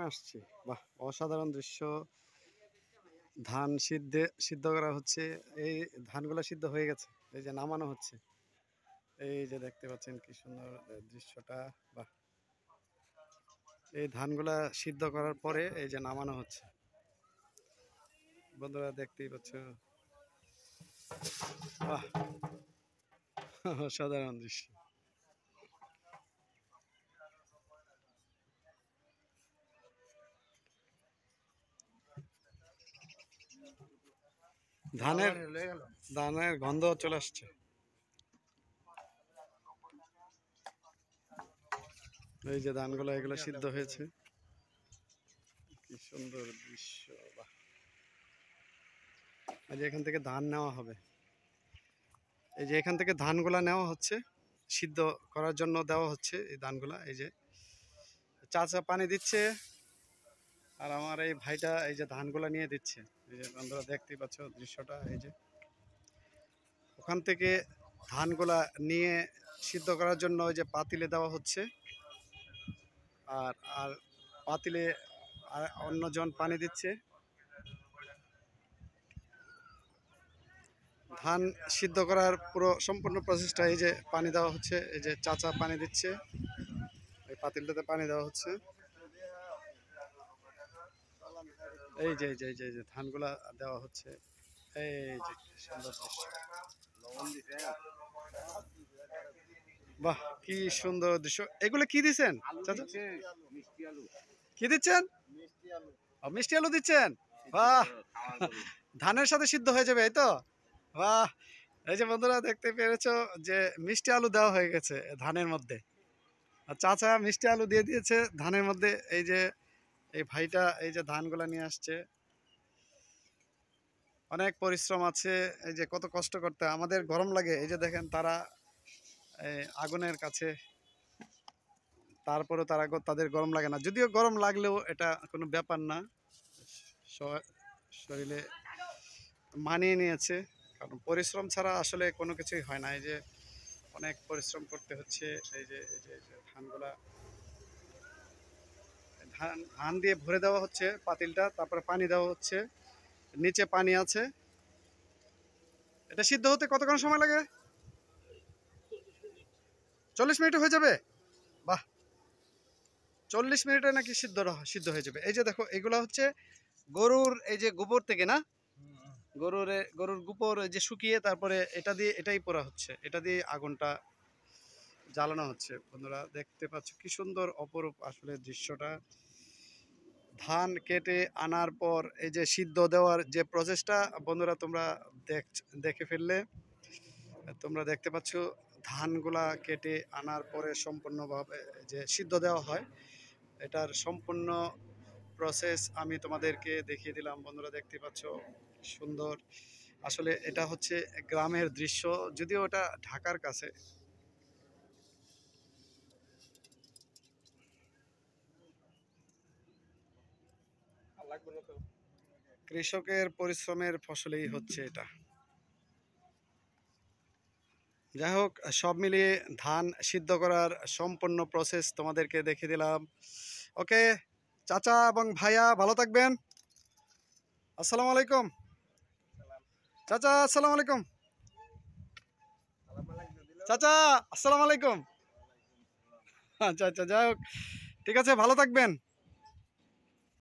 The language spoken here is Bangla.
আসছি। বাহ, অসাধারণ দৃশ্য। ধান সিদ্ধ করা হচ্ছে। এই ধানগুলা সিদ্ধ হয়ে গেছে, এই যে নামানো হচ্ছে। এই যে দেখতে পাচ্ছেন কি সুন্দর দৃশ্যটা। বাহ, এই ধানগুলা সিদ্ধ করার পরে এই যে নামানো হচ্ছে। বন্ধুরা দেখতেই পাচ্ছ, বাহ, অসাধারণ দৃশ্য। ধানের ধানের গন্ধ চলে আসছে। এই যে ধানগুলো এগুলো সিদ্ধ হয়েছে, কি সুন্দর দৃশ্য। বাহ, এই যে এখান থেকে ধান নেওয়া হবে। এই যে এখান থেকে ধানগুলা নেওয়া হচ্ছে, সিদ্ধ করার জন্য দেওয়া হচ্ছে এই ধানগুলা। এই যে চাচা পানি দিচ্ছে, আর আমার এই ভাইটা এই যে ধানগুলা নিয়ে দিচ্ছে। এই যে বন্ধুরা দেখতেই পাচ্ছ দৃশ্যটা। এই যে ওখান থেকে ধানগুলা নিয়ে সিদ্ধ করার জন্য ওই যে পাতিলে দেওয়া হচ্ছে, আর আর পাতিলে আর অন্যজন পানি দিচ্ছে। ধান সিদ্ধ করার পুরো সম্পূর্ণ প্রসেসটা এই যে পানি দেওয়া হচ্ছে। এই যে চাচা পানি দিচ্ছে, এই পাতিলটাতে পানি দেওয়া হচ্ছে। এই যে ধানগুলা দেওয়া হচ্ছে। এই যে সুন্দর দৃশ্য। বাহ, কি সুন্দর দৃশ্য। এগুলো কি দিচ্ছেন চাচা? কি দিচ্ছেন? মিষ্টি আলু দিচ্ছেন। বাহ, ধানের সাথে সিদ্ধ হয়ে যাবে, এই তো। বাহ, এই যে বন্ধুরা দেখতে পেরেছো যে মিষ্টি আলু দেওয়া হয়ে গেছে ধানের মধ্যে। আর চাচা মিষ্টি আলু দিয়ে দিয়েছে ধানের মধ্যে। এই যে এই ভাইটা এই যে ধানগুলা নিয়ে আসছে। অনেক পরিশ্রম আছে, এই যে কত কষ্ট করতে আমাদের গরম লাগে। এই যে দেখেন তারা আগুনের কাছে, তারপরে তাদের গরম লাগে না। যদিও গরম লাগলেও এটা কোনো ব্যাপার না, শরীরে মানিয়ে নিয়েছে। কারণ পরিশ্রম ছাড়া আসলে কোনো কিছুই হয় না। এই যে অনেক পরিশ্রম করতে হচ্ছে। এই যে ধানগুলা, ধান দিয়ে ভরে দেওয়া হচ্ছে পাতিলটা, তারপরে পানি দেওয়া হচ্ছে। নিচে পানি আছে। এটা সিদ্ধ হতে কতক্ষণ সময় লাগে? 40 মিনিটে হয়ে যাবে। বাহ, 40 মিনিটে নাকি সিদ্ধ হয়ে যাবে। এই যে দেখো এগুলো হচ্ছে গরুর এই যে গোবর থেকে না, গরুর গোবর এই যে শুকিয়ে তারপরে এটাই পোড়া হচ্ছে, এটা দিয়ে আগুনটা জ্বালানো হচ্ছে। বন্ধুরা দেখতে পাচ্ছ কি সুন্দর অপরূপ আসলে দৃশ্যটা। ধান কেটে আনার পর এই যে সিদ্ধ দেওয়ার যে প্রসেসটা, বন্ধুরা তোমরা দেখে ফেললে। তোমরা দেখতে পাচ্ছ ধানগুলা কেটে আনার পরে সম্পূর্ণভাবে যে সিদ্ধ দেওয়া হয়, এটার সম্পূর্ণ প্রসেস আমি তোমাদেরকে দেখিয়ে দিলাম। বন্ধুরা দেখতে পাচ্ছ সুন্দর। আসলে এটা হচ্ছে গ্রামের দৃশ্য, যদিও ওটা ঢাকার কাছে। কৃষকের পরিশ্রমের ফসলেই হচ্ছে এটা। যাই হোক, সব মিলিয়ে ধান সিদ্ধ করার সম্পূর্ণ প্রসেস তোমাদেরকে দেখিয়ে দিলাম। ওকে চাচা এবং ভাইয়া, ভালো থাকবেন। আসসালামু আলাইকুম। চাচা আসসালামু আলাইকুম। চাচা আসসালামু আলাইকুম। আচ্ছা আচ্ছা, যাই হোক, ঠিক আছে, ভালো থাকবেন।